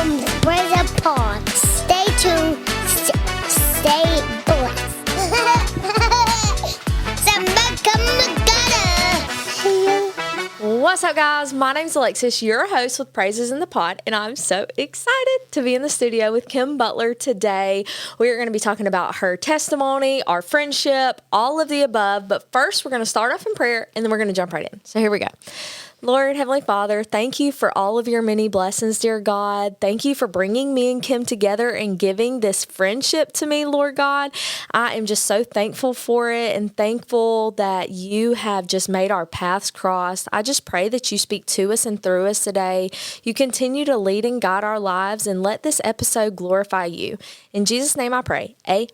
from Razor Pod. Stay tuned. Stay blessed. What's up, guys? My name's Alexis, your host with Praises in the Pod, and I'm so excited to be in the studio with Kim Butler today. We are going to be talking about her testimony, our friendship, all of the above. But first, we're going to start off in prayer, and then we're going to jump right in. So here we go. Lord, Heavenly Father, thank you for all of your many blessings, dear God. Thank you for bringing me and Kim together and giving this friendship to me, Lord God. I am just so thankful for it and thankful that you have just made our paths cross. I just pray that you speak to us and through us today. You continue to lead and guide our lives and let this episode glorify you. In Jesus' name I pray. Amen.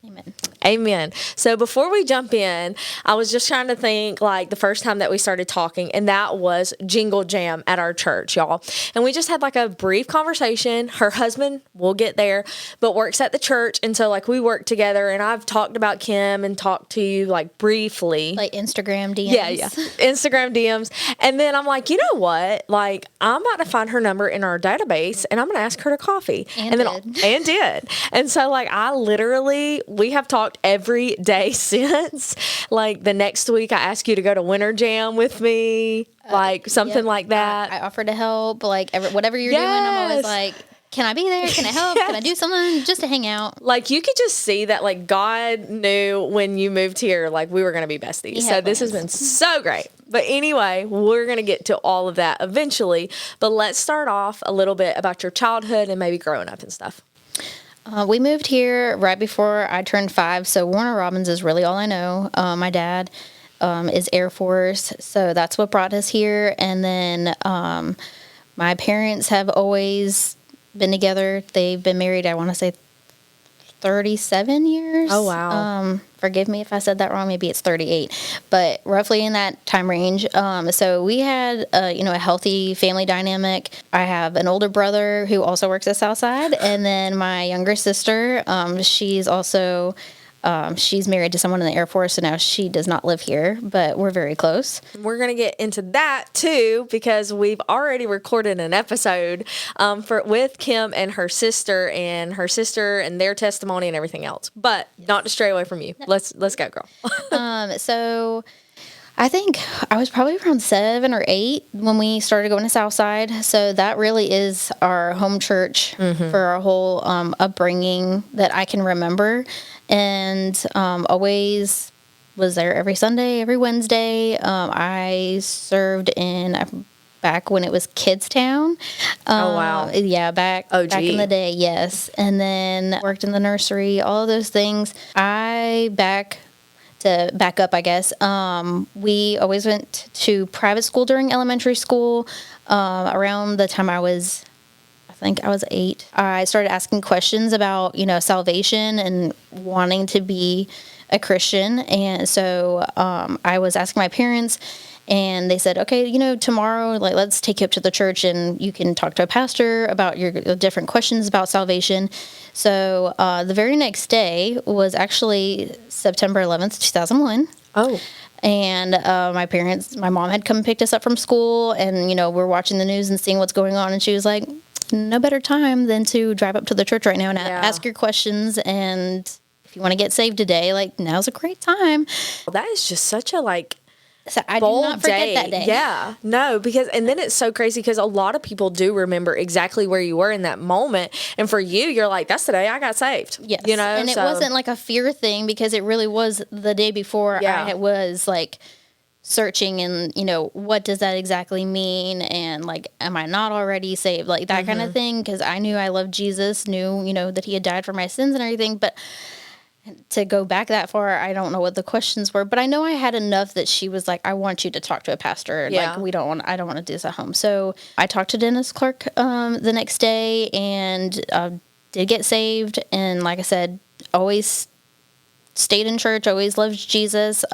Amen. Amen. So before we jump in, I was just trying to think like the first time that we started talking, and that was Jingle Jam at our church, y'all. And we just had like a brief conversation. Her husband, we'll get there, but works at the church. And so like we work together, and I've talked about Kim and talked to you like briefly. Like Instagram DMs. Yeah. Instagram DMs. And then I'm like, you know what? Like I'm about to find her number in our database, and I'm going to ask her to coffee. And did. And so like we have talked every day since. Like the next week, I asked you to go to Winter Jam with me, like something like that. I offered to help, like whatever you're doing. I'm always like, can I be there? Can I help? Can I do something just to hang out? Like you could just see that like God knew when you moved here, like we were going to be besties. So this has been so great. But anyway, we're going to get to all of that eventually. But let's start off a little bit about your childhood and maybe growing up and stuff. We moved here right before I turned 5, so Warner Robins is really all I know. My dad is Air Force, so that's what brought us here. And then my parents have always been together. They've been married, I want to say, 37 years. Oh, wow. Forgive me if I said that wrong. Maybe it's 38, but roughly in that time range. So we had, a healthy family dynamic. I have an older brother who also works at Southside, and then my younger sister. She's also she's married to someone in the Air Force, so now she does not live here, but we're very close. We're going to get into that too, because we've already recorded an episode with Kim and her sister and their testimony and everything else. But not to stray away from you. Let's go, girl. So I think I was probably around 7 or 8 when we started going to Southside. So that really is our home church for our whole upbringing that I can remember. And always was there every Sunday, every Wednesday. I served back when it was Kidstown. Oh, wow. Yeah, back in the day, yes. And then worked in the nursery, all of those things. Back up, I guess, we always went to private school during elementary school. Around the time I think I was 8, I started asking questions about, salvation and wanting to be a Christian. And so I was asking my parents, and they said, okay, tomorrow, like, let's take you up to the church and you can talk to a pastor about your different questions about salvation. So the very next day was actually September 11th, 2001. Oh. And my mom had come and picked us up from school, and, we're watching the news and seeing what's going on. And she was like, no better time than to drive up to the church right now and ask your questions. And if you want to get saved today, like, now's a great time. Well, that is just such a, so I did not forget that day. Yeah, no, and then it's so crazy because a lot of people do remember exactly where you were in that moment. And for you, you're like, that's the day I got saved. Yes. And it wasn't like a fear thing, because it really was the day before I was like searching and, what does that exactly mean? And like, am I not already saved? Like that kind of thing. Because I knew I loved Jesus, knew, that he had died for my sins and everything. But to go back that far, I don't know what the questions were, but I know I had enough that she was like, I want you to talk to a pastor. Yeah. Like, I don't want to do this at home. So I talked to Dennis Clark the next day and did get saved. And like I said, always stayed in church, always loved Jesus.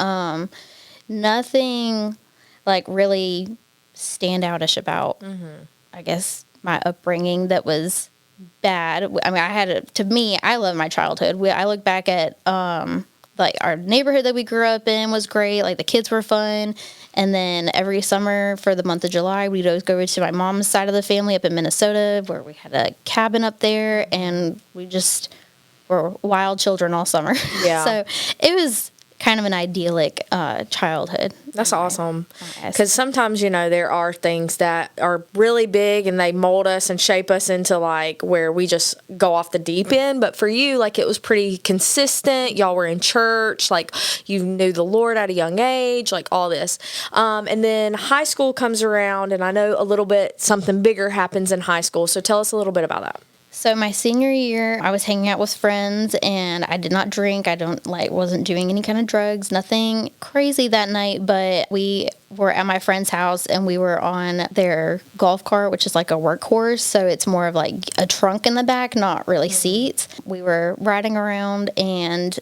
Nothing like really standoutish about, I guess, my upbringing that was bad. I mean, I love my childhood. I look back at like our neighborhood that we grew up in was great. Like the kids were fun. And then every summer for the month of July, we'd always go to my mom's side of the family up in Minnesota, where we had a cabin up there, and we just were wild children all summer. Yeah. So it was kind of an idyllic childhood. That's awesome. Because sometimes, there are things that are really big and they mold us and shape us into like where we just go off the deep end. But for you, like it was pretty consistent. Y'all were in church, like you knew the Lord at a young age, like all this. And then high school comes around, and I know a little bit something bigger happens in high school. So tell us a little bit about that. So my senior year, I was hanging out with friends, and I did not drink. I wasn't doing any kind of drugs, nothing crazy that night, but we were at my friend's house, and we were on their golf cart, which is like a workhorse. So it's more of like a trunk in the back, not really seats. We were riding around, and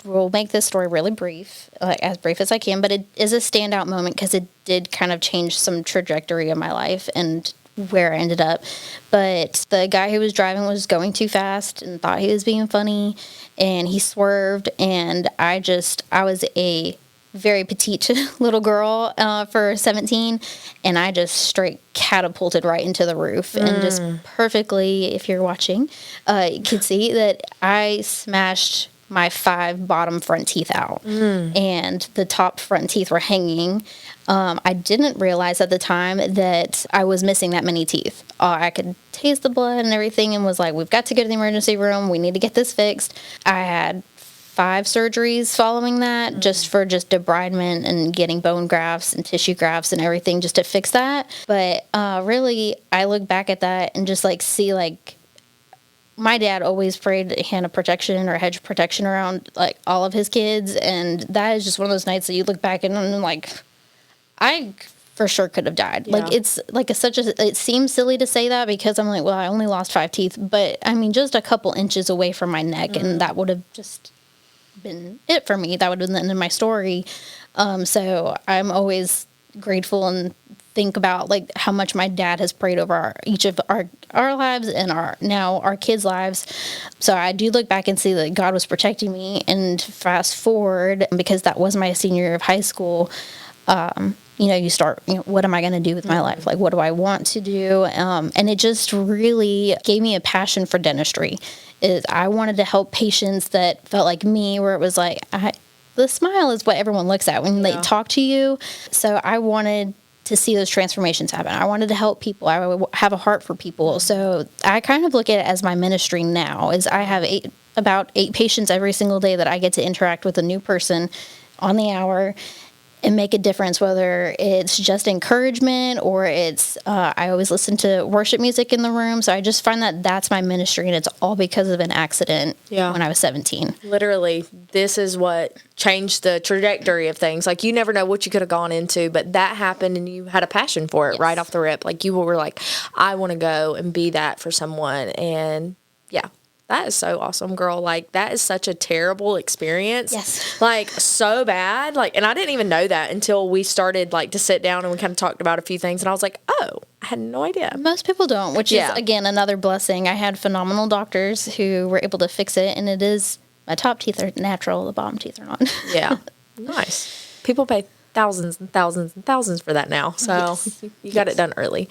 we'll make this story really brief, like as brief as I can, but it is a standout moment because it did kind of change some trajectory of my life and where I ended up. But the guy who was driving was going too fast and thought he was being funny, and he swerved, and I was a very petite little girl for 17, and I just straight catapulted right into the roof and just perfectly, if you're watching, you can see that I smashed my 5 bottom front teeth out, and the top front teeth were hanging. I didn't realize at the time that I was missing that many teeth. I could taste the blood and everything, and was like, we've got to go to the emergency room. We need to get this fixed. I had 5 surgeries following that, just for debridement and getting bone grafts and tissue grafts and everything just to fix that. But really, I look back at that and just like see like, my dad always prayed a hand of protection or a hedge of protection around like all of his kids, and that is just one of those nights that you look back and I'm like, I for sure could have died. Yeah. Like it's like it seems silly to say that because I'm like, well, I only lost 5 teeth, but I mean, just a couple inches away from my neck, and that would have just been it for me. That would have been the end of my story. So I'm always grateful and think about like how much my dad has prayed over each of our lives and our kids' lives. So I do look back and see that God was protecting me. And fast forward, because that was my senior year of high school, you start, what am I going to do with my life? Like, what do I want to do? And it just really gave me a passion for dentistry. I wanted to help patients that felt like me, where it was like, the smile is what everyone looks at when they talk to you. So I wanted to see those transformations happen. I wanted to help people. I have a heart for people. So I kind of look at it as my ministry now, is I have about 8 patients every single day that I get to interact with a new person on the hour and make a difference, whether it's just encouragement or it's, I always listen to worship music in the room. So I just find that that's my ministry, and it's all because of an accident when I was 17. Literally, this is what changed the trajectory of things. Like, you never know what you could have gone into, but that happened and you had a passion for it right off the rip. Like, you were like, I want to go and be that for someone. And yeah. That is so awesome, girl. Like, that is such a terrible experience. Yes. Like, so bad. Like, and I didn't even know that until we started, like, to sit down and we kind of talked about a few things. And I was like, oh, I had no idea. Most people don't, which is, again, another blessing. I had phenomenal doctors who were able to fix it. And it is, my top teeth are natural. The bottom teeth are not. Yeah. Nice. People pay thousands and thousands and thousands for that now. So you got it done early.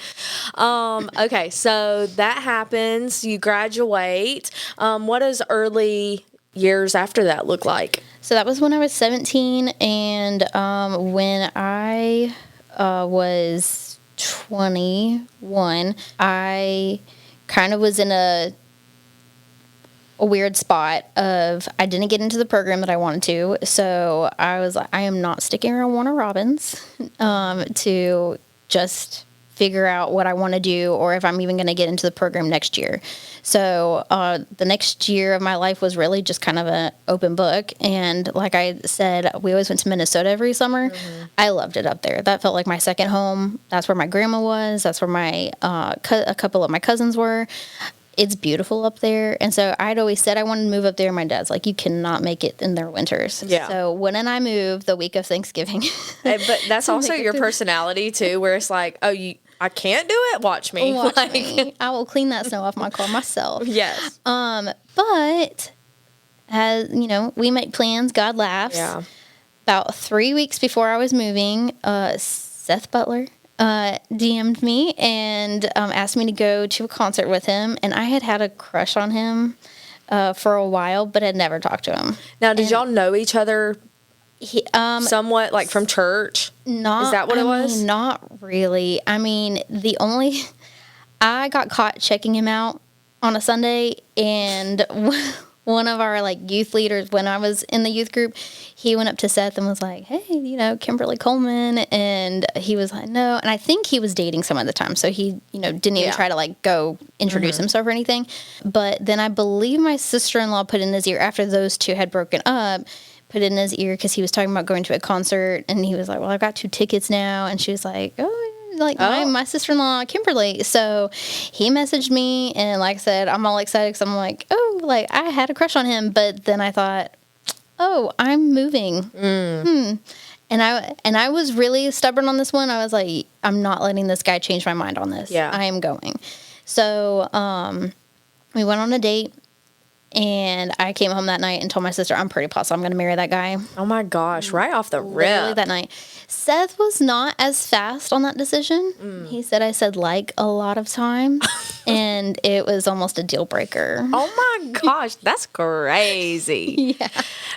Okay, so that happens. You graduate. What does early years after that look like? So that was when I was 17, and when I was 21, I kind of was in a weird spot of, I didn't get into the program that I wanted to. So I was like, I am not sticking around Warner Robins to just figure out what I want to do, or if I'm even going to get into the program next year. So the next year of my life was really just kind of an open book. And like I said, we always went to Minnesota every summer. I loved it up there. That felt like my second home. That's where my grandma was. That's where my a couple of my cousins were. It's beautiful up there. And so I'd always said I wanted to move up there. My dad's like, you cannot make it in their winters. Yeah. So when I moved the week of Thanksgiving. But that's also your personality too, where it's like, oh, I can't do it. Watch me. Watch me. I will clean that snow off my car myself. Yes. But we make plans. God laughs. Yeah. About 3 weeks before I was moving, Seth Butler DM'd me and asked me to go to a concert with him. And I had a crush on him for a while, but had never talked to him. Now, did y'all know each other somewhat, like from church? Not. Is that what it was? Not really. I mean, I got caught checking him out on a Sunday, and one of our youth leaders, when I was in the youth group, he went up to Seth and was like, "Hey, Kimberly Coleman," and he was like, "No," and I think he was dating someone at the time, so he, didn't even try to go introduce himself or anything. But then I believe my sister-in-law put in his ear after those two had broken up. Put it in his ear because he was talking about going to a concert, and he was like, "Well, I've got 2 tickets now," and she was like, my sister-in-law, Kimberly. So he messaged me, and like I said, I'm all excited because I'm like, I had a crush on him, but then I thought, I'm moving. And I was really stubborn on this one. I was like, I'm not letting this guy change my mind on this. Yeah. I am going. So we went on a date. And I came home that night and told my sister, I'm pretty positive I'm going to marry that guy. Oh my gosh, right off the rip. Literally that night. Seth was not as fast on that decision. He said I said a lot of times, and it was almost a deal breaker. Oh my gosh, that's crazy. Yeah.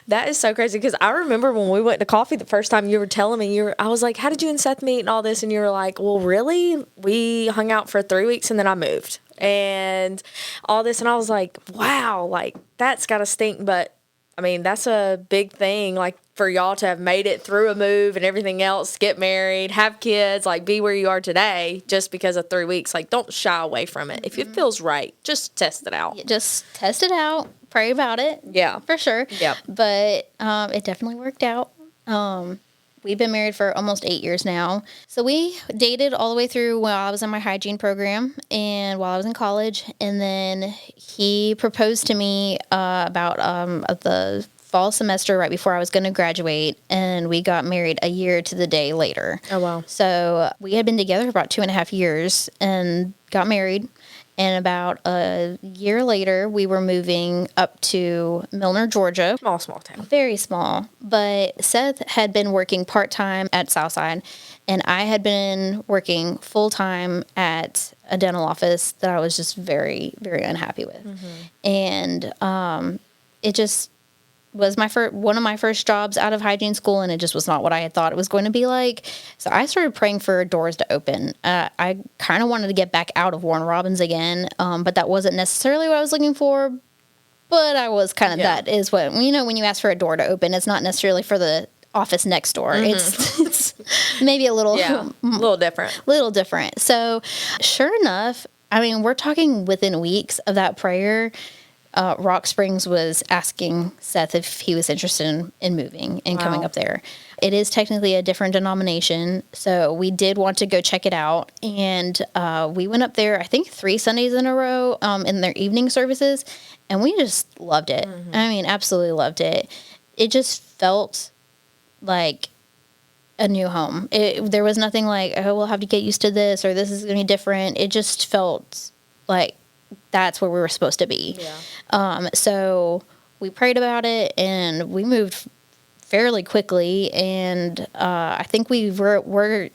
That is so crazy because I remember when we went to coffee the first time, you were telling me, I was like, how did you and Seth meet and all this? And you were like, well, really? We hung out for 3 weeks and then I moved. And all this, and I was like, wow, that's gotta stink. But I mean, that's a big thing, for y'all to have made it through a move and everything else, get married, have kids, be where you are today just because of 3 weeks. Don't shy away from it. If it feels right, just test it out. Just test it out, pray about it. Yeah, for sure. Yeah, but it definitely worked out. We've been married for almost 8 years now. So we dated all the way through while I was in my hygiene program and while I was in college. And then he proposed to me about the fall semester right before I was going to graduate. And we got married a year to the day later. Oh, wow. So we had been together for about 2.5 years and got married. And about a year later, we were moving up to Milner, Georgia. Small town. Very small. But Seth had been working part-time at Southside, and I had been working full-time at a dental office that I was just very, very unhappy with. And it just was one of my first jobs out of hygiene school, and it just was not what I had thought it was going to be like. So I started praying for doors to open. I kind of wanted to get back out of Warren Robins again, but that wasn't necessarily what I was looking for. But I was kind of that is what, when you ask for a door to open, it's not necessarily for the office next door. It's maybe a little little different. So sure enough, I mean, we're talking within weeks of that prayer. Rock Springs was asking Seth if he was interested in moving and coming up there. It is technically a different denomination, so we did want to go check it out. And we went up there, I think, 3 Sundays in a row in their evening services, and we just loved it. I mean, absolutely loved it. It just felt like a new home. There was nothing like, we'll have to get used to this, or this is going to be different. It just felt like that's where we were supposed to be. So we prayed about it, and we moved fairly quickly. And I think we're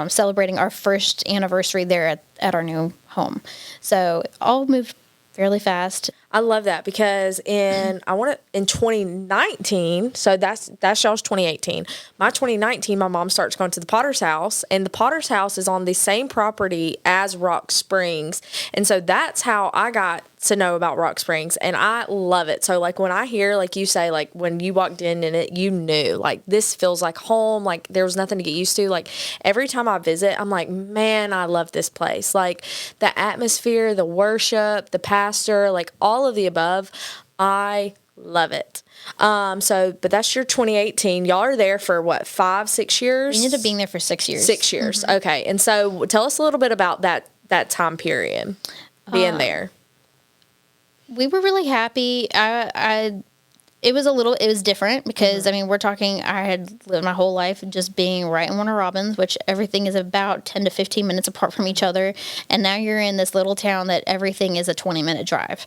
celebrating our first anniversary there at our new home. So all moved fairly fast. I love that because in 2019, so that's y'all's 2018. My 2019, my mom starts going to the Potter's House, and the Potter's House is on the same property as Rock Springs, and so that's how I got to know about Rock Springs, and I love it. So when I hear you say when you walked in it, you knew this feels like home. There was nothing to get used to. Every time I visit, I'm like, man, I love this place. The atmosphere, the worship, the pastor, all of the above. I love it. But that's your 2018. Y'all are there for what, 5-6 years? We ended up being there for 6 years. 6 years. Okay. And so tell us a little bit about that time period being there. We were really happy. It was different because, I mean, we're talking, I had lived my whole life just being right in Warner Robins, which everything is about 10 to 15 minutes apart from each other. And now you're in this little town that everything is a 20-minute drive.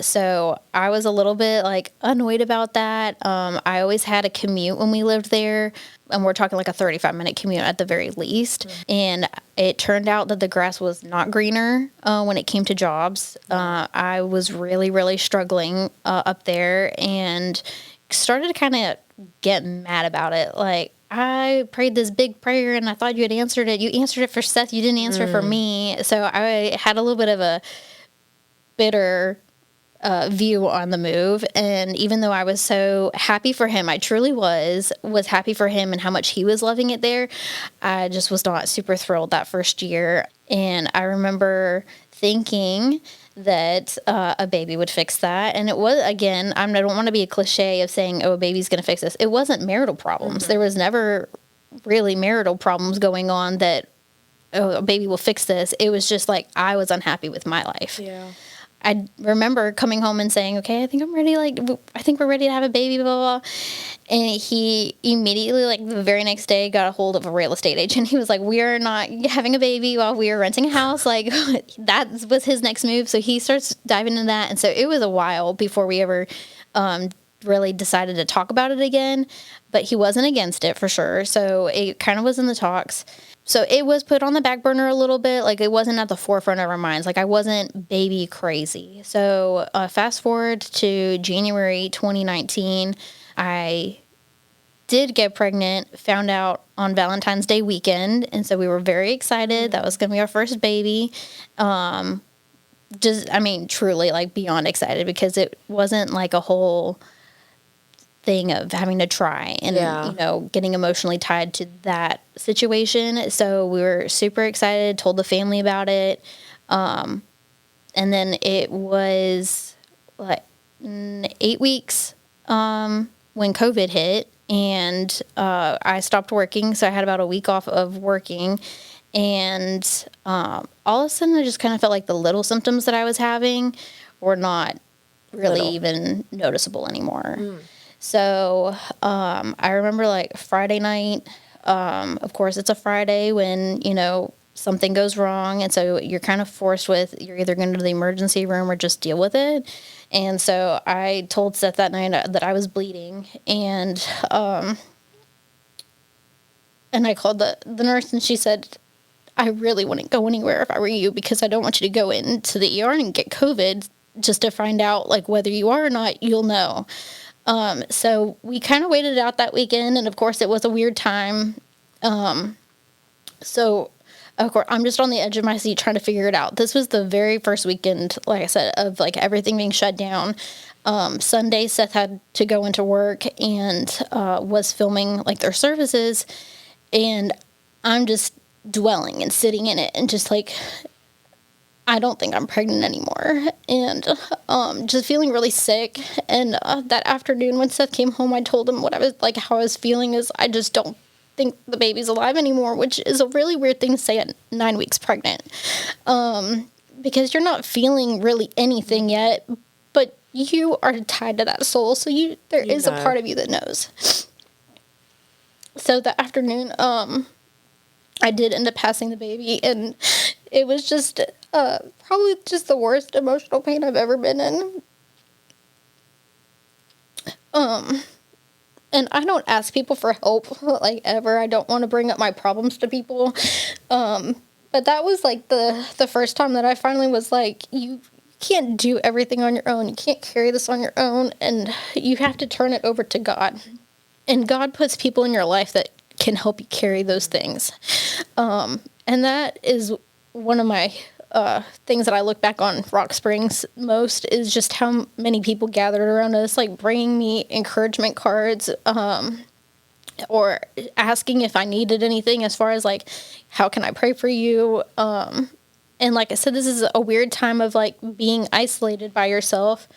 So I was a little bit like annoyed about that. I always had a commute when we lived there, and we're talking like a 35-minute commute at the very least. And it turned out that the grass was not greener when it came to jobs. I was really, really struggling up there and started to kind of get mad about it. Like, I prayed this big prayer and I thought you had answered it. You answered it for Seth. You didn't answer it for me. So I had a little bit of a bitter view on the move. And even though I was so happy for him, I truly was happy for him and how much he was loving it there, I just was not super thrilled that first year. And I remember thinking that a baby would fix that. And it was, again, I don't want to be a cliche of saying, oh, a baby's going to fix this. It wasn't marital problems. There was never really marital problems going on that, oh, a baby will fix this. It was just like I was unhappy with my life. Yeah. I remember coming home and saying, okay, I think I'm ready. Like, I think we're ready to have a baby, blah, blah, blah. And he immediately, like the very next day, got a hold of a real estate agent. He was like, we are not having a baby while we are renting a house. Like, that was his next move. So he starts diving into that. And so it was a while before we ever really decided to talk about it again. But he wasn't against it for sure. So it kind of was in the talks. So it was put on the back burner a little bit. Like, it wasn't at the forefront of our minds. Like, I wasn't baby crazy. So fast forward to January 2019, I did get pregnant, found out on Valentine's Day weekend. And so we were very excited. That was going to be our first baby. Truly, like, beyond excited, because it wasn't like a whole thing of having to try and, getting emotionally tied to that situation. So we were super excited, told the family about it. And then it was like 8 weeks when COVID hit, and I stopped working. So I had about a week off of working, and all of a sudden I just kind of felt like the little symptoms that I was having were not really even noticeable anymore. So I remember like Friday night, of course it's a Friday when, something goes wrong. And so you're kind of forced with, you're either going to go to the emergency room or just deal with it. And so I told Seth that night that I was bleeding, and I called the nurse, and she said, I really wouldn't go anywhere if I were you, because I don't want you to go into the ER and get COVID just to find out like whether you are or not, you'll know. So we kind of waited it out that weekend, and of course it was a weird time. So of course I'm just on the edge of my seat trying to figure it out. This was the very first weekend, like I said, of like everything being shut down. Sunday Seth had to go into work and, was filming like their services, and I'm just dwelling and sitting in it and just like, I don't think I'm pregnant anymore, and just feeling really sick. And that afternoon when Seth came home, I told him how I was feeling is I just don't think the baby's alive anymore, which is a really weird thing to say at 9 weeks pregnant, because you're not feeling really anything yet, but you are tied to that soul, so there is a part of you that knows. So that afternoon, I did end up passing the baby, and it was just probably just the worst emotional pain I've ever been in. And I don't ask people for help, like, ever. I don't want to bring up my problems to people. But that was, like, the first time that I finally was like, you can't do everything on your own. You can't carry this on your own, and you have to turn it over to God. And God puts people in your life that can help you carry those things. And that is one of my things that I look back on Rock Springs most, is just how many people gathered around us, like bringing me encouragement cards, or asking if I needed anything as far as like, how can I pray for you? And like I said, this is a weird time of like being isolated by yourself.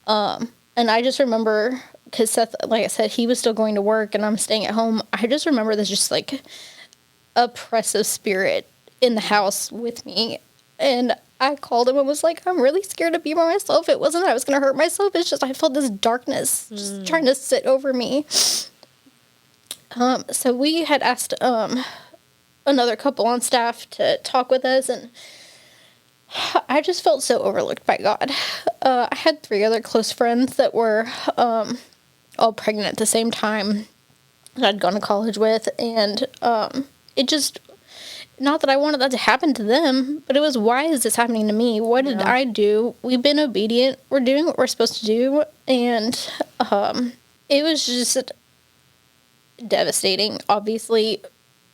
And I just remember, because Seth, like I said, he was still going to work and I'm staying at home. I just remember this just like oppressive spirit in the house with me. And I called him and was like, I'm really scared to be by myself. It wasn't that I was going to hurt myself. It's just I felt this darkness just trying to sit over me. So we had asked another couple on staff to talk with us, and I just felt so overlooked by God. I had 3 other close friends that were all pregnant at the same time that I'd gone to college with, and it just, not that I wanted that to happen to them, but it was, why is this happening to me? What did I do? We've been obedient. We're doing what we're supposed to do, and it was just devastating, obviously.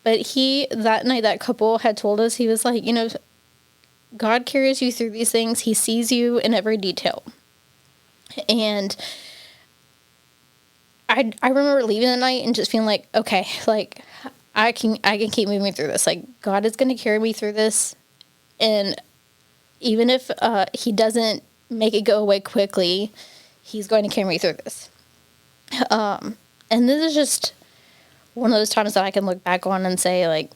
But that night, that couple had told us, he was like, God carries you through these things. He sees you in every detail. And I remember leaving that night and just feeling like, okay, like I can keep moving through this. Like, God is going to carry me through this. And even if he doesn't make it go away quickly, he's going to carry me through this. And this is just one of those times that I can look back on and say, like,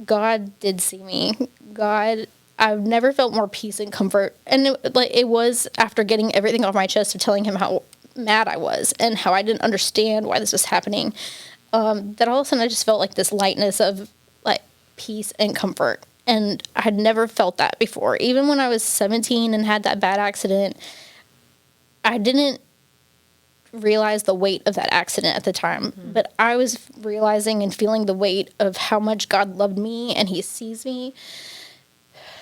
God did see me. I've never felt more peace and comfort. And it was after getting everything off my chest of telling him how mad I was and how I didn't understand why this was happening, that all of a sudden I just felt like this lightness of like peace and comfort. And I had never felt that before. Even when I was 17 and had that bad accident, I didn't realize the weight of that accident at the time, but I was realizing and feeling the weight of how much God loved me and he sees me.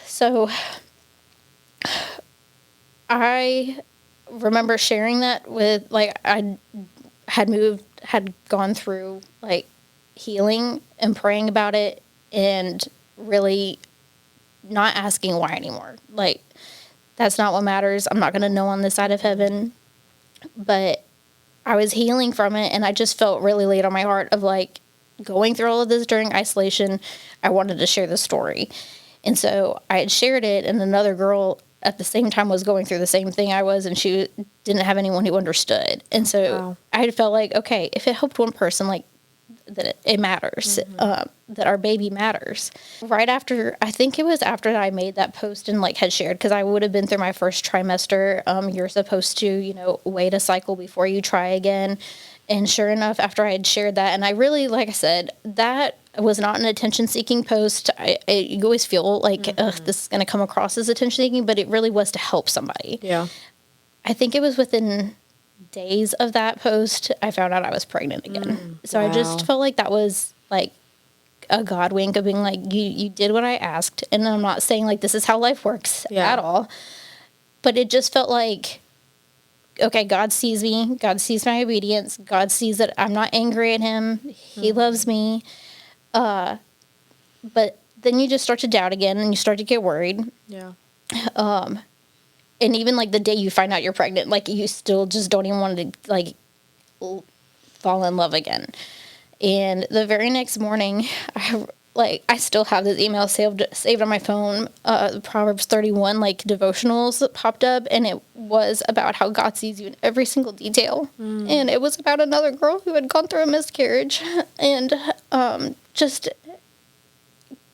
So I remember sharing that with, like, I had gone through like healing and praying about it and really not asking why anymore. Like, that's not what matters. I'm not going to know on this side of heaven, but I was healing from it, and I just felt really laid on my heart of, like, going through all of this during isolation. I wanted to share the story. And so I had shared it, and another girl at the same time was going through the same thing I was, and she didn't have anyone who understood. And so I had felt like, okay, if it helped one person, like, that it matters, that our baby matters. Right after, I think it was after I made that post and like had shared, because I would have been through my first trimester. You're supposed to, wait a cycle before you try again. And sure enough, after I had shared that, and I really, like I said, that was not an attention-seeking post. You always feel like, this is going to come across as attention-seeking, but it really was to help somebody. Yeah. I think it was within days of that post, I found out I was pregnant again. So I just felt like that was like a God wink of being like, you did what I asked. And I'm not saying like this is how life works at all, but it just felt like, okay, God sees me. God sees my obedience. God sees that I'm not angry at him. He loves me. But then you just start to doubt again and you start to get worried. Yeah. And even, like, the day you find out you're pregnant, like, you still just don't even want to, like, fall in love again. And the very next morning, I still have this email saved on my phone. The Proverbs 31, like, devotionals popped up, and it was about how God sees you in every single detail. And it was about another girl who had gone through a miscarriage. And just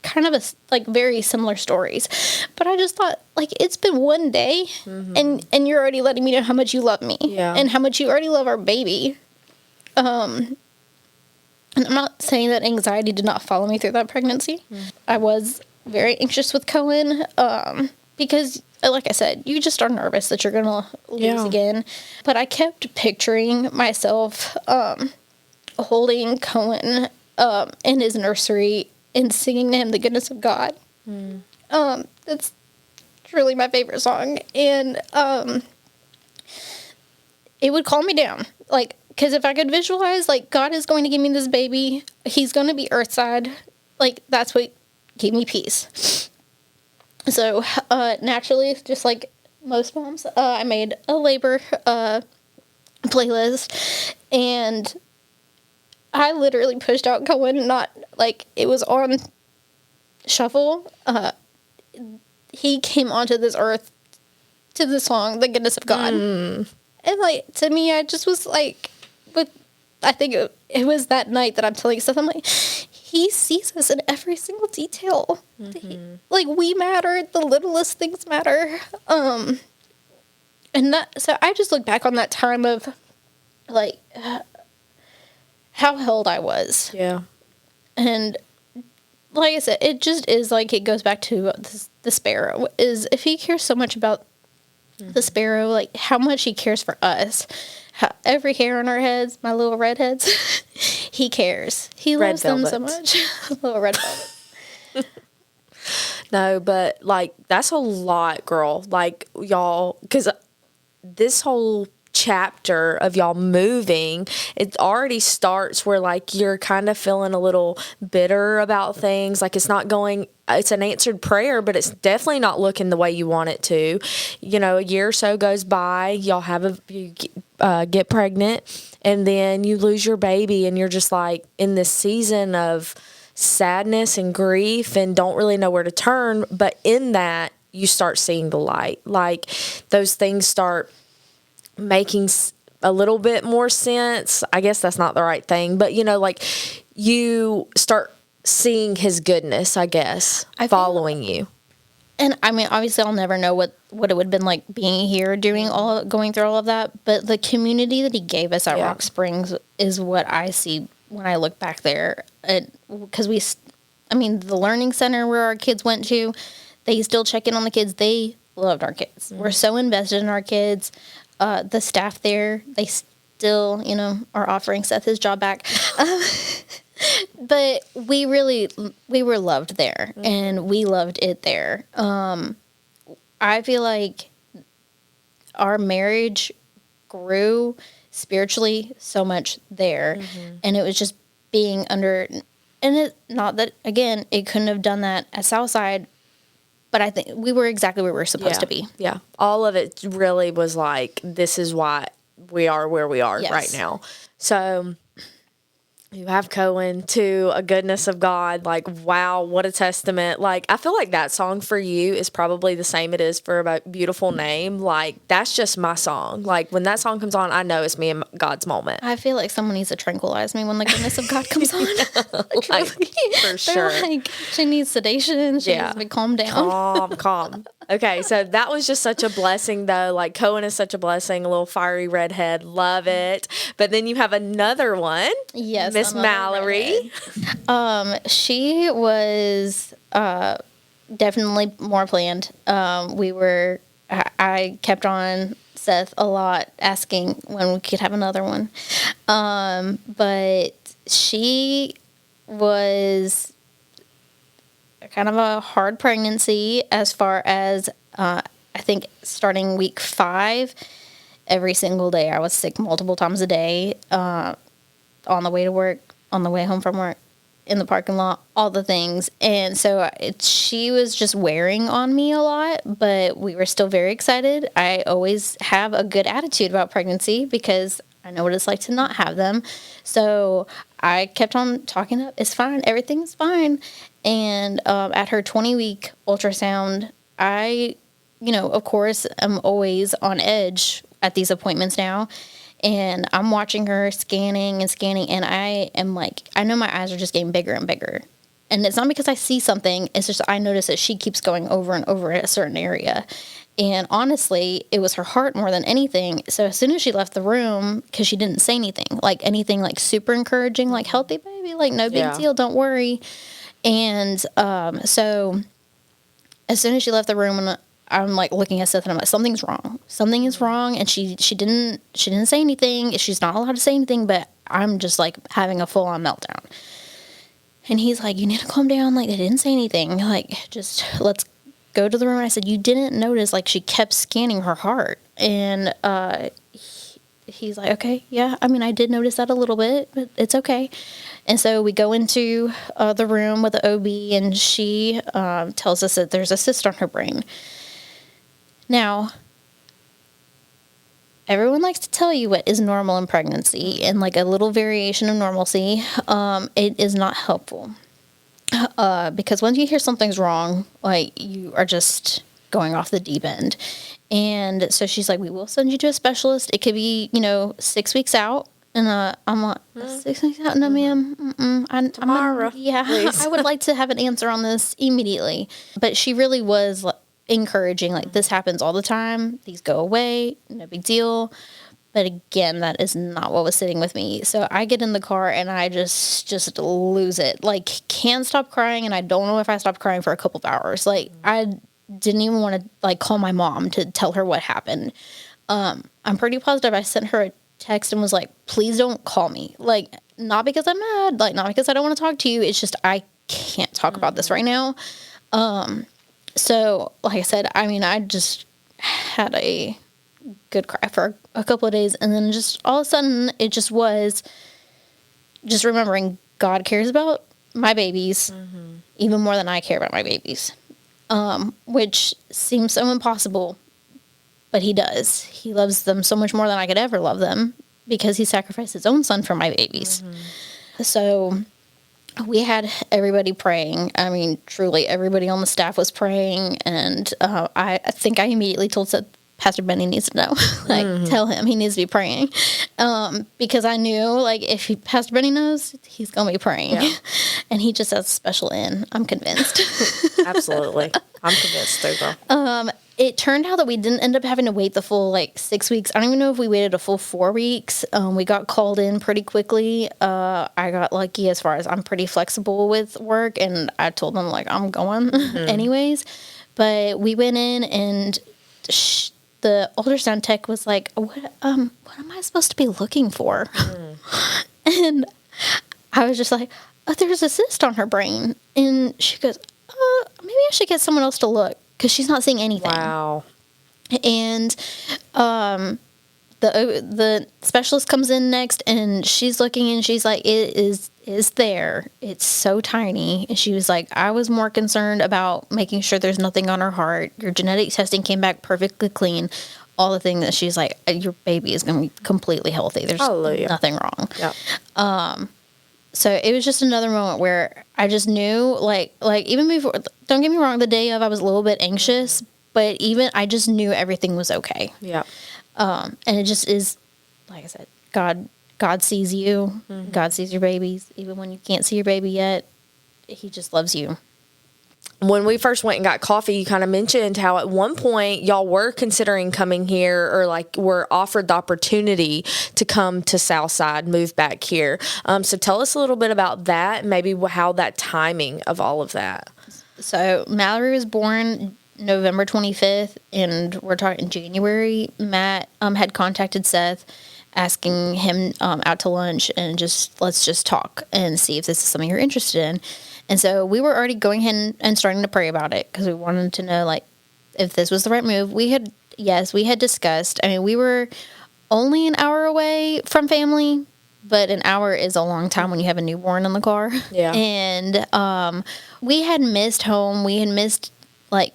kind of very similar stories. But I just thought, like, it's been one day and you're already letting me know how much you love me and how much you already love our baby. And I'm not saying that anxiety did not follow me through that pregnancy. I was very anxious with Cohen because, like I said, you just are nervous that you're going to lose again. But I kept picturing myself holding Cohen in his nursery and singing to him the goodness of God. That's truly my favorite song. And it would calm me down. Like, because if I could visualize, like, God is going to give me this baby. He's going to be earthside. Like, that's what gave me peace. So, naturally, just like most moms, I made a labor playlist. And I literally pushed out Cohen, not like it was on shuffle. He came onto this earth to the song, The Goodness of God. And like, to me, I just was like, I think it was that night that I'm telling stuff. I'm like, he sees us in every single detail. Like, we matter. The littlest things matter. And so I just look back on that time of like, how held I was. Yeah. And like I said, it just is like, it goes back to the sparrow, is if he cares so much about the sparrow, like how much he cares for us. Every hair on our heads, my little redheads, he cares. He loves them so much. Little red velvet. No, but like that's a lot, girl. Like y'all, because this whole chapter of y'all moving, it already starts where like you're kind of feeling a little bitter about things. Like it's not going, it's an answered prayer, but it's definitely not looking the way you want it to. You know, a year or so goes by, y'all have you get pregnant, and then you lose your baby, and you're just like in this season of sadness and grief and don't really know where to turn. But in that, you start seeing the light. Like those things start making a little bit more sense. I guess that's not the right thing, but you know, like you start seeing his goodness, I guess, following you. And I mean, obviously I'll never know what it would have been like being here, going through all of that. But the community that he gave us at Rock Springs is what I see when I look back there. Because the learning center where our kids went to, they still check in on the kids. They loved our kids. We're so invested in our kids. The staff there, they still, are offering Seth his job back. But we were loved there, and we loved it there. I feel like our marriage grew spiritually so much there, and it was just being under, and it, not that, again, it couldn't have done that at Southside, but I think we were exactly where we were supposed to be. Yeah. All of it really was like, this is why we are where we are right now. So you have Cohen to a goodness of God. Like, wow, what a testament. Like, I feel like that song for you is probably the same it is for a Beautiful Name. Like, that's just my song. Like, when that song comes on, I know it's me and God's moment. I feel like someone needs to tranquilize me when the goodness of God comes on. Like, for sure. Like, she needs sedation. She needs to be calmed down. Calm. Okay, so that was just such a blessing, though. Like, Cohen is such a blessing, a little fiery redhead. Love it. But then you have another one. Yes. Miss Mallory. She was definitely more planned. I kept on Seth a lot, asking when we could have another one. But she was kind of a hard pregnancy as far as, I think starting week 5, every single day I was sick multiple times a day, on the way to work, on the way home from work, in the parking lot, all the things. And so she was just wearing on me a lot, but we were still very excited. I always have a good attitude about pregnancy because I know what it's like to not have them. So I kept on talking up, it's fine, everything's fine. And at her 20-week ultrasound, I, of course, am always on edge at these appointments now. And I'm watching her scanning, and I am like, I know my eyes are just getting bigger and bigger. And it's not because I see something, it's just I notice that she keeps going over and over at a certain area. And honestly, it was her heart more than anything. So as soon as she left the room, because she didn't say anything like super encouraging, like healthy baby, like no big deal, don't worry. And so as soon as she left the room, and I'm like looking at Seth and I'm like, something is wrong. And she didn't say anything. She's not allowed to say anything, but I'm just like having a full on meltdown. And he's like, you need to calm down. Like, they didn't say anything. Like, just let's go to the room. And I said, you didn't notice, like, she kept scanning her heart. And he's like, okay, yeah. I mean, I did notice that a little bit, but it's okay. And so we go into the room with the OB, and she tells us that there's a cyst on her brain. Now, everyone likes to tell you what is normal in pregnancy, and like a little variation of normalcy, it is not helpful. Because once you hear something's wrong, like, you are just going off the deep end. And so she's like, we will send you to a specialist. It could be, 6 weeks out. And I'm like, 6 weeks out? No, ma'am. Tomorrow. I would like to have an answer on this immediately. But she really was encouraging, like, this happens all the time. These go away. No big deal. But again, that is not what was sitting with me. So I get in the car and I just lose it. Like, can't stop crying, and I don't know if I stopped crying for a couple of hours. Like, I didn't even want to, like, call my mom to tell her what happened. I'm pretty positive I sent her a text and was like, please don't call me. Like, not because I'm mad, like, not because I don't want to talk to you. It's just I can't talk about this right now. So, like I said, I mean, I just had a good cry for a couple of days, and then just all of a sudden it just was just remembering God cares about my babies even more than I care about my babies, which seems so impossible, but he does. He loves them so much more than I could ever love them because he sacrificed his own son for my babies. So we had everybody praying. I mean, truly everybody on the staff was praying, and I think I immediately told Seth, Pastor Benny needs to know. Like, tell him he needs to be praying. Because I knew, like, if Pastor Benny knows, he's going to be praying. Yeah. And he just has a special in. I'm convinced. Absolutely. I'm convinced too, girl. It turned out that we didn't end up having to wait the full, 6 weeks. I don't even know if we waited a full 4 weeks. We got called in pretty quickly. I got lucky as far as I'm pretty flexible with work, and I told them, like, I'm going anyways. But we went in, and the ultrasound tech was like, what am I supposed to be looking for? And I was just like, oh, there's a cyst on her brain. And she goes, maybe I should get someone else to look, because she's not seeing anything. Wow. And the specialist comes in next, and she's looking, and she's like, it is there. It's so tiny. And she was like, I was more concerned about making sure there's nothing on her heart. Your genetic testing came back perfectly clean. All the things that she's like, your baby is going to be completely healthy. There's nothing wrong. Yeah. So it was just another moment where I just knew, like even before, don't get me wrong, the day of I was a little bit anxious, but even I just knew everything was okay. Yeah. And it just is, like I said, God sees you. God sees your babies. Even when you can't see your baby yet, he just loves you. When we first went and got coffee, you kind of mentioned how at one point y'all were considering coming here, or were offered the opportunity to come to Southside, move back here. So tell us a little bit about that, and maybe how that timing of all of that. So Mallory was born November 25th, and we're talking January. Matt had contacted Seth, asking him out to lunch, and let's just talk and see if this is something you're interested in. And so we were already going ahead and starting to pray about it, because we wanted to know, if this was the right move. We had discussed. I mean, we were only an hour away from family, but an hour is a long time when you have a newborn in the car. Yeah. And we had missed home. We had missed,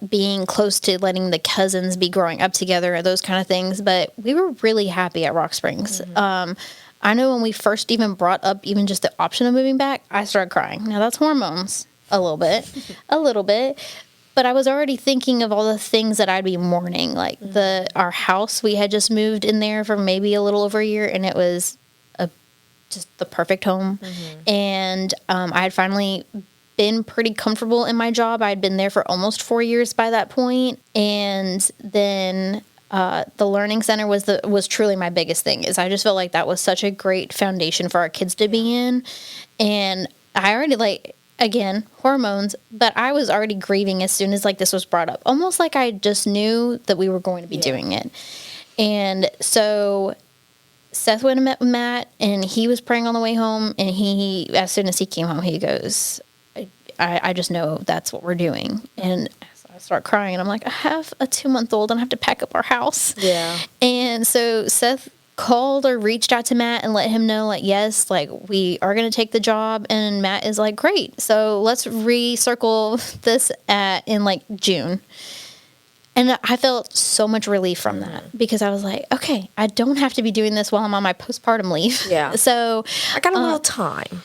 being close to letting the cousins be growing up together and those kind of things. But we were really happy at Rock Springs. I know when we first even brought up even just the option of moving back, I started crying. Now, that's hormones, a little bit. But I was already thinking of all the things that I'd be mourning. Our house, we had just moved in there for maybe a little over a year, and it was just the perfect home. And I had finally been pretty comfortable in my job. I had been there for almost 4 years by that point. And then the learning center was truly my biggest thing. Is I just felt like that was such a great foundation for our kids to be in. And I already again, hormones, but I was already grieving as soon as this was brought up. Almost like I just knew that we were going to be doing it. And so Seth went and met with Matt, and he was praying on the way home, and he as soon as he came home, he goes, I just know that's what we're doing. And I start crying, and I'm like, I have a 2-month-old, and I have to pack up our house. Yeah. And so Seth called or reached out to Matt and let him know, yes, we are going to take the job. And Matt is like, great. So let's recircle this in June. And I felt so much relief from that, because I was like, okay, I don't have to be doing this while I'm on my postpartum leave. Yeah. So I got a little time.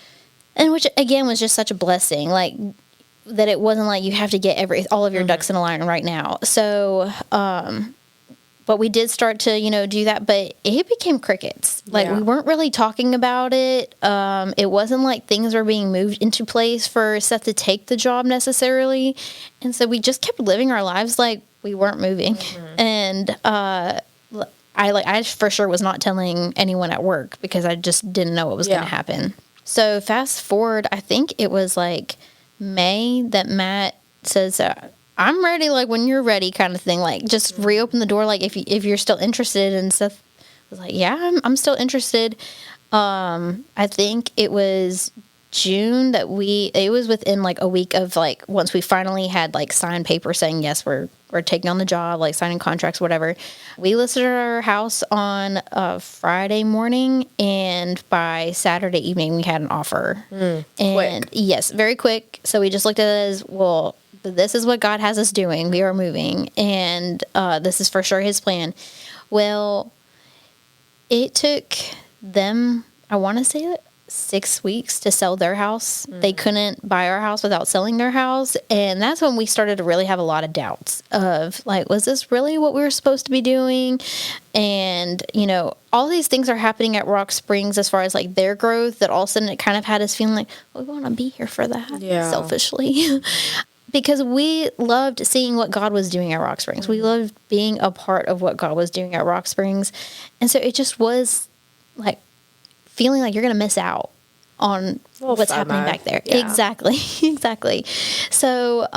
And which, again, was just such a blessing, that it wasn't you have to get all of your ducks in a line right now. So, but we did start to, do that, but it became crickets. We weren't really talking about it. It wasn't things were being moved into place for Seth to take the job necessarily. And so we just kept living our lives we weren't moving. And I for sure was not telling anyone at work because I just didn't know what was going to happen. So fast forward, I think it was like May that Matt says, I'm ready, like when you're ready kind of thing. Like just reopen the door, like if you're still interested. And Seth was like, yeah, I'm still interested. I think it was June that it was within like a week of like once we finally had like signed paper saying yes, we're taking on the job, like signing contracts, whatever. We listed our house on a Friday morning, and by Saturday evening we had an offer. And quick. yes, very quick. So we just looked at it as, well, this is what God has us doing. We are moving, and this is for sure His plan. Well, it took them, I want to say 6 weeks to sell their house. They couldn't buy our house without selling their house. And that's when we started to really have a lot of doubts of like, was this really what we were supposed to be doing? And, you know, all these things are happening at Rock Springs as far as like their growth, that all of a sudden it kind of had us feeling like, we want to be here for that, selfishly. Because we loved seeing what God was doing at Rock Springs. We loved being a part of what God was doing at Rock Springs. And so it just was like feeling like you're going to miss out on what's happening back there. Yeah. Exactly. So,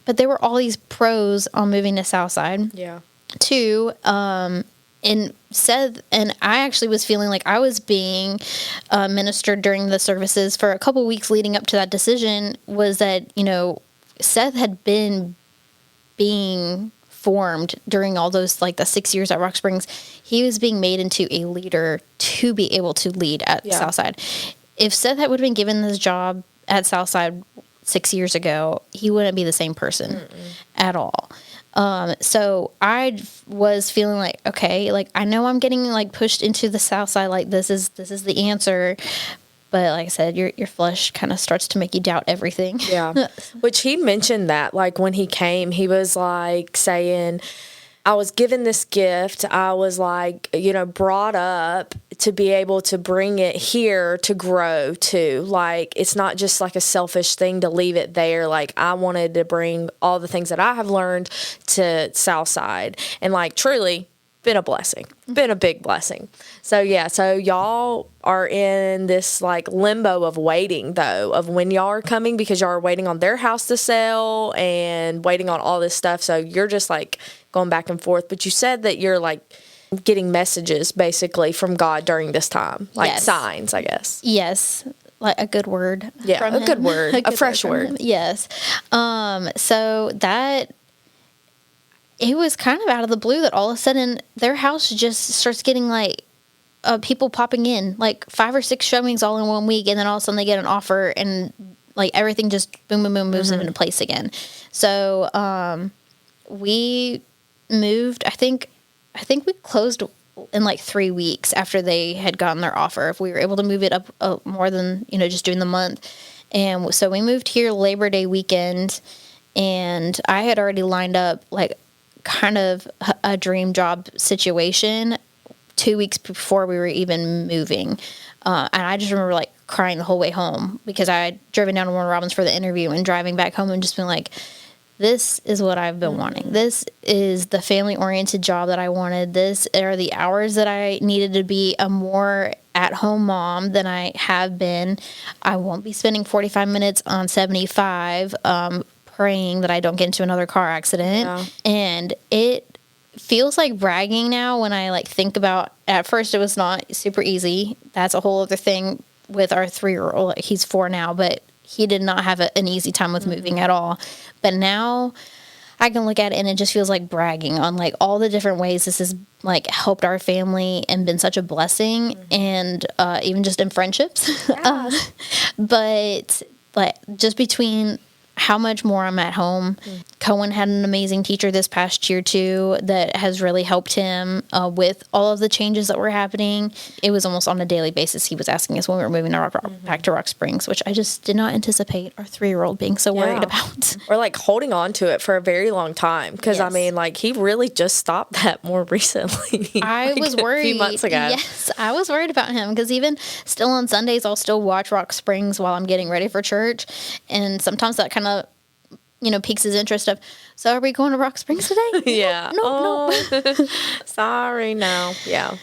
but there were all these pros on moving to Southside. Yeah. Too, and Seth and I actually was feeling like I was being ministered during the services for a couple weeks leading up to that decision, was that, you know, Seth had been being formed during all those, like the 6 years at Rock Springs. He was being made into a leader to be able to lead at Southside. If Seth would have been given this job at Southside 6 years ago, he wouldn't be the same person at all. So I was feeling like, okay, like I know I'm getting like pushed into the Southside, like this is the answer. But like I said, your flesh kind of starts to make you doubt everything. Yeah. Which he mentioned that, like when he came, he was like saying, I was given this gift. I was like, you know, brought up to be able to bring it here to grow too. Like, it's not just like a selfish thing to leave it there. Like, I wanted to bring all the things that I have learned to Southside, and like truly been a blessing, been a big blessing. So yeah, so y'all are in this like limbo of waiting though, of when y'all are coming, because y'all are waiting on their house to sell and waiting on all this stuff. So you're just like going back and forth. But you said that you're like getting messages basically from God during this time, like signs, I guess. Yes. Like a good word. Yeah, from a good him. word, a fresh word. Yes. So that, it was kind of out of the blue that all of a sudden their house just starts getting like people popping in, like 5 or 6 showings all in 1 week, and then all of a sudden they get an offer, and like everything just boom, boom, boom moves into place again. So we moved. I think we closed in like 3 weeks after they had gotten their offer. If we were able to move it up more than, you know, just doing the month. And so we moved here Labor Day weekend, and I had already lined up like kind of a dream job situation 2 weeks before we were even moving. And I just remember like crying the whole way home, because I had driven down to Warner Robins for the interview and driving back home and just been like, this is what I've been wanting. This is the family-oriented job that I wanted. This are the hours that I needed to be a more at-home mom than I have been. I won't be spending 45 minutes on 75 praying that I don't get into another car accident. Yeah. And it feels like bragging now when I like think about, at first it was not super easy. That's a whole other thing with our 3-year-old. He's 4 now, but he did not have an easy time with moving at all. But now I can look at it and it just feels like bragging on like all the different ways this has like helped our family and been such a blessing, and even just in friendships. Yeah. But like just between how much more I'm at home. Cohen had an amazing teacher this past year too that has really helped him with all of the changes that were happening. It was almost on a daily basis. He was asking us when we were moving back to Rock Springs, which I just did not anticipate our 3-year-old being so worried about. Or like holding on to it for a very long time. Because I mean, like he really just stopped that more recently. I was worried. A few months ago. Yes, I was worried about him, because even still on Sundays, I'll still watch Rock Springs while I'm getting ready for church. And sometimes that kind of piques his interest of, so are we going to Rock Springs today? Yeah. No. Sorry, no. Yeah.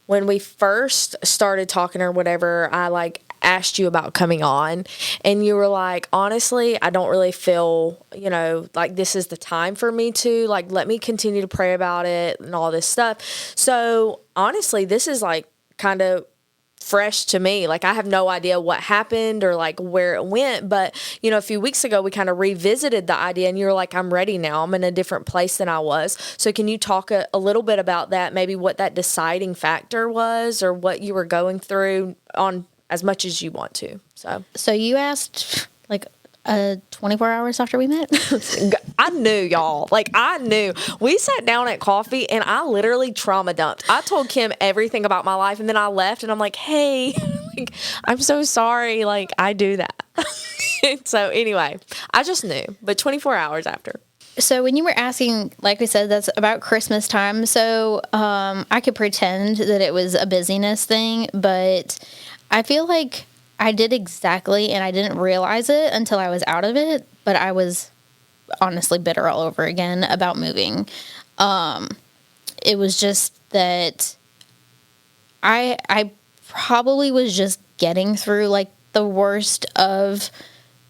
When we first started talking or whatever, I like asked you about coming on, and you were like, honestly, I don't really feel, like this is the time for me to, like, let me continue to pray about it and all this stuff. So honestly, this is like kind of fresh to me. Like, I have no idea what happened or like where it went, but a few weeks ago we kind of revisited the idea, and you're like, I'm ready now. I'm in a different place than I was. So can you talk a little bit about that, maybe what that deciding factor was, or what you were going through, on as much as you want to? So you asked like 24 hours after we met? I knew, y'all. Like, I knew. We sat down at coffee, and I literally trauma dumped. I told Kim everything about my life, and then I left, and I'm like, hey, like, I'm so sorry. Like, I do that. So anyway, I just knew. But 24 hours after. So when you were asking, like we said, that's about Christmas time. So I could pretend that it was a busyness thing, but I feel like I did exactly, and I didn't realize it until I was out of it, but I was honestly bitter all over again about moving. It was just that I probably was just getting through like the worst of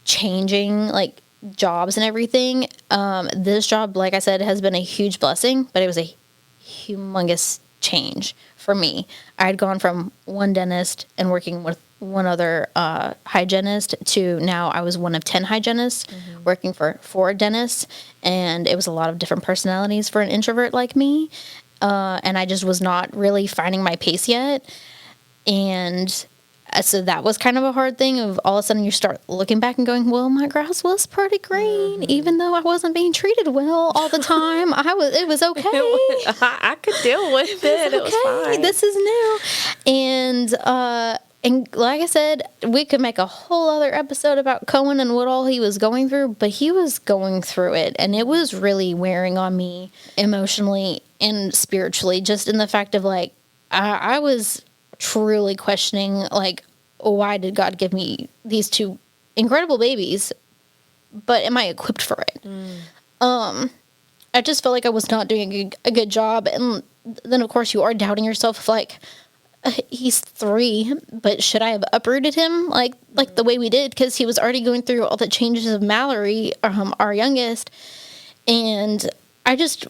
changing like jobs and everything. This job, like I said, has been a huge blessing, but it was a humongous change for me. I had gone from one dentist and working with one other hygienist to now I was one of 10 hygienists working for 4 dentists, and it was a lot of different personalities for an introvert like me, and I just was not really finding my pace yet, and so that was kind of a hard thing of all of a sudden you start looking back and going, well, my grass was pretty green, even though I wasn't being treated well all the time. It was okay. I could deal with it. It was fine. This is new. And like I said, we could make a whole other episode about Cohen and what all he was going through, but he was going through it, and it was really wearing on me emotionally and spiritually, just in the fact of like, I was truly questioning, like, why did God give me these 2 incredible babies, but am I equipped for it? I just felt like I was not doing a good job, and then of course you are doubting yourself, like, he's 3, but should I have uprooted him like the way we did? Because he was already going through all the changes of Mallory, our youngest, and I just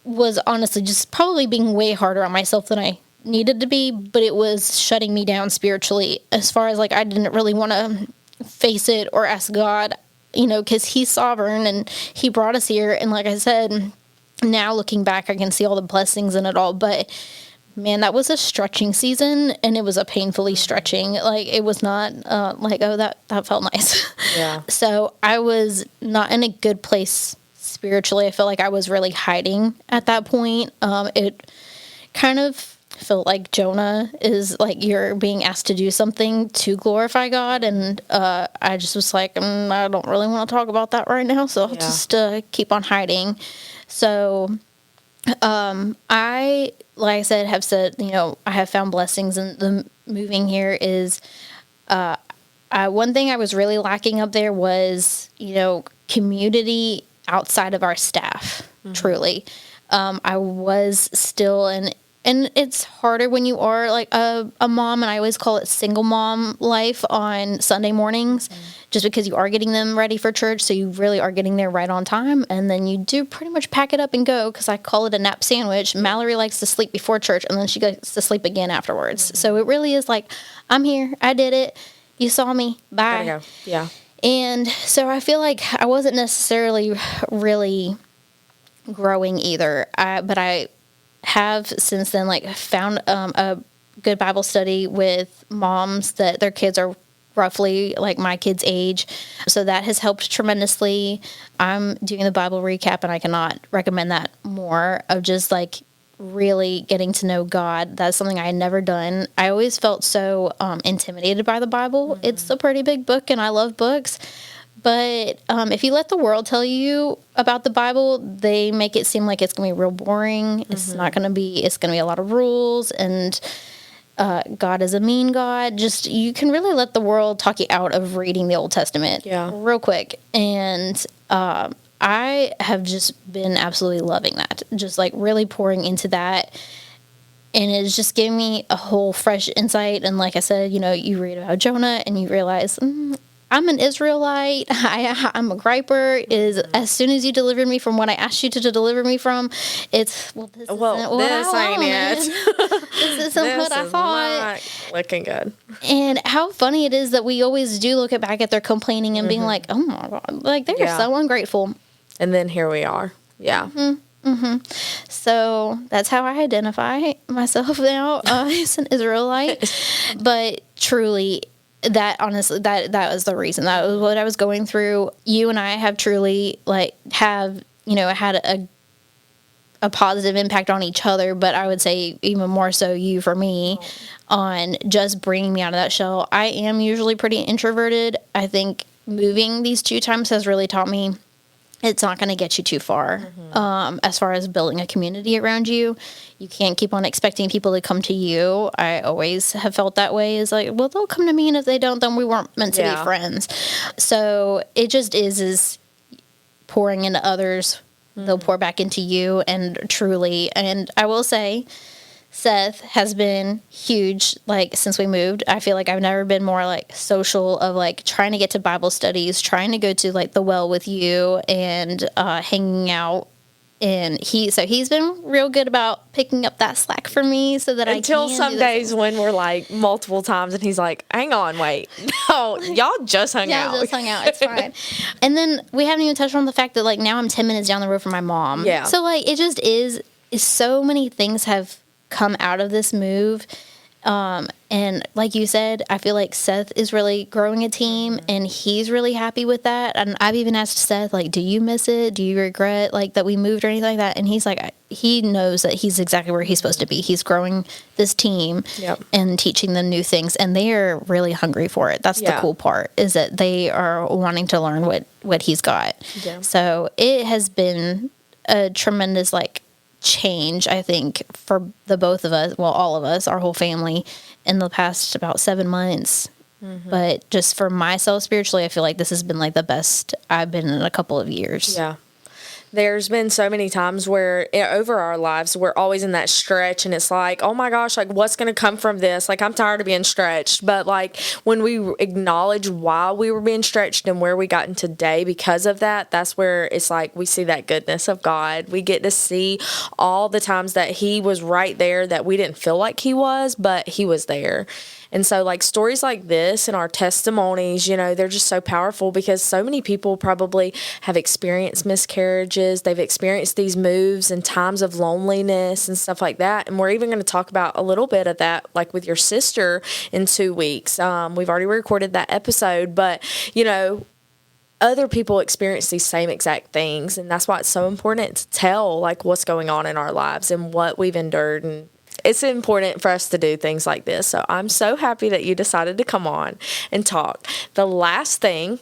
was honestly just probably being way harder on myself than I needed to be, but it was shutting me down spiritually as far as like I didn't really want to face it or ask God, because he's sovereign and he brought us here, and like I said, now looking back I can see all the blessings in it all, but man, that was a stretching season, and it was a painfully stretching. Like, it was not like, oh, that felt nice. Yeah. So I was not in a good place spiritually. I felt like I was really hiding at that point. It kind of felt like Jonah is like, you're being asked to do something to glorify God, and I just was like, I don't really want to talk about that right now, so I'll just keep on hiding. So I, like I said, have said, I have found blessings in the moving here is, one thing I was really lacking up there was, community outside of our staff, truly. I was still and it's harder when you are like a mom, and I always call it single mom life on Sunday mornings, just because you are getting them ready for church, so you really are getting there right on time, and then you do pretty much pack it up and go, because I call it a nap sandwich. Mallory likes to sleep before church, and then she goes to sleep again afterwards. So it really is like, I'm here, I did it, you saw me, bye. Gotta go. Yeah. And so I feel like I wasn't necessarily really growing either, but I have since then like found a good Bible study with moms that their kids are roughly like my kids' age, so that has helped tremendously. I'm doing the Bible recap, and I cannot recommend that more, of just like really getting to know God. That's something I had never done. I always felt so intimidated by the Bible. It's a pretty big book, and I love books. But if you let the world tell you about the Bible, they make it seem like it's going to be real boring. It's not going to be, it's going to be a lot of rules, and God is a mean God. You can really let the world talk you out of reading the Old Testament real quick. And I have just been absolutely loving that, just like really pouring into that. And it's just giving me a whole fresh insight. And like I said, you read about Jonah and you realize, I'm an Israelite. I'm a griper. Is as soon as you delivered me from what I asked you to deliver me from, this isn't what I wanted. This isn't what I thought. Not looking good. And how funny it is that we always do look back at their complaining and being like, oh my God, like they're so ungrateful. And then here we are. Yeah. So that's how I identify myself now as an Israelite. But truly, that honestly, that was the reason. That was what I was going through. You and I have truly had a positive impact on each other, but I would say even more so you for me on just bringing me out of that shell. I am usually pretty introverted. I think moving these 2 times has really taught me it's not going to get you too far. As far as building a community around you. You can't keep on expecting people to come to you. I always have felt that way. Is like, well, they'll come to me, and if they don't, then we weren't meant to be friends. So it just is pouring into others. They'll pour back into you, and truly. And I will say, Seth has been huge, since we moved. I feel like I've never been more, social of, trying to get to Bible studies, trying to go to, the well with you and hanging out. And he's been real good about picking up that slack for me so that until some days when we're, multiple times, and he's like, hang on, wait. No, y'all just hung out. Y'all just hung out. It's fine. And then we haven't even touched on the fact that, now I'm 10 minutes down the road from my mom. Yeah. So, it just is so many things have come out of this move. And like you said, I feel like Seth is really growing a team and he's really happy with that. And I've even asked Seth, do you miss it? Do you regret that we moved or anything like that? And he's like, he knows that he's exactly where he's supposed to be. He's growing this team and teaching them new things, and they are really hungry for it. That's the cool part, is that they are wanting to learn what he's got. Yeah. So it has been a tremendous, change, I think, for the both of us, well, all of us, our whole family, in the past about 7 months. But just for myself spiritually, I feel like this has been the best I've been in a couple of years. Yeah. There's been so many times where over our lives, we're always in that stretch, and it's like, oh my gosh, what's going to come from this? I'm tired of being stretched. But when we acknowledge why we were being stretched and where we gotten today because of that, that's where it's we see that goodness of God. We get to see all the times that he was right there, that we didn't feel like he was, but he was there. And so, stories like this and our testimonies, they're just so powerful, because so many people probably have experienced miscarriages. They've experienced these moves and times of loneliness and stuff like that. And we're even going to talk about a little bit of that, with your sister in 2 weeks. We've already recorded that episode, but, other people experience these same exact things. And that's why it's so important to tell, what's going on in our lives and what we've endured. And it's important for us to do things like this. So I'm so happy that you decided to come on and talk. The last thing,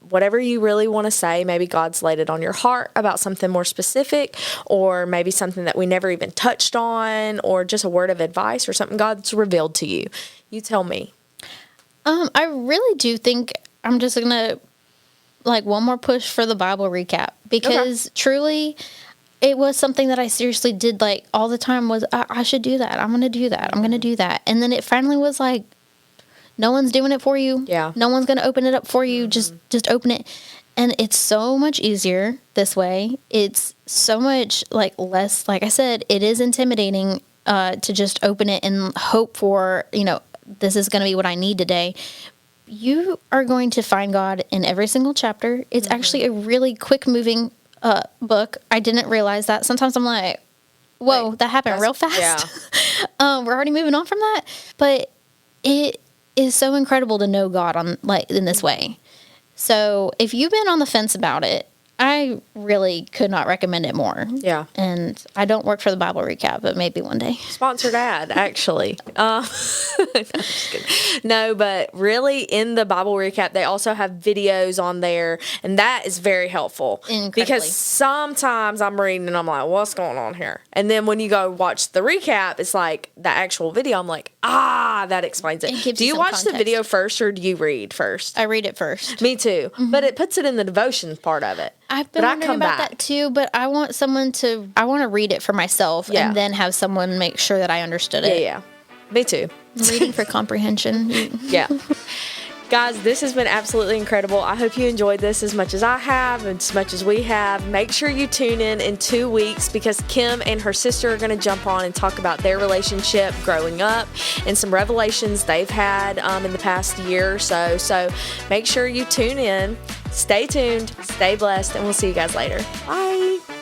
whatever you really want to say, maybe God's laid it on your heart about something more specific, or maybe something that we never even touched on, or just a word of advice or something God's revealed to you. You tell me. I really do think I'm just going to, one more push for the Bible recap, because truly, it was something that I seriously did all the time. Was I should do that. I'm going to do that. I'm going to do that. And then it finally was no one's doing it for you. Yeah. No one's going to open it up for you. Just open it. And it's so much easier this way. It's so much less, like I said, it is intimidating to just open it and hope for, this is going to be what I need today. You are going to find God in every single chapter. It's actually a really quick moving book. I didn't realize that. Sometimes I'm like, whoa, that happened real fast. Yeah. We're already moving on from that. But it is so incredible to know God on in this way. So if you've been on the fence about it, I really could not recommend it more. Yeah. And I don't work for the Bible Recap, but maybe one day. Sponsored ad, actually. No, I'm just kidding. No, but really in the Bible Recap, they also have videos on there, and that is very helpful. Incredibly. Because sometimes I'm reading and I'm like, what's going on here? And then when you go watch the recap, it's like the actual video. I'm like, that explains it. It gives Do you you some watch context. the video first or do you read first? I read it first. Me too. But it puts it in the devotions part of it. I've been But I wondering come about back. that too, but I want I want to read it for myself Yeah. and then have someone make sure that I understood it. Yeah. Me too. Reading for comprehension. Yeah. Guys, this has been absolutely incredible. I hope you enjoyed this as much as I have and as much as we have. Make sure you tune in 2 weeks because Kim and her sister are going to jump on and talk about their relationship growing up and some revelations they've had in the past year or so. So make sure you tune in. Stay tuned, stay blessed, and we'll see you guys later. Bye.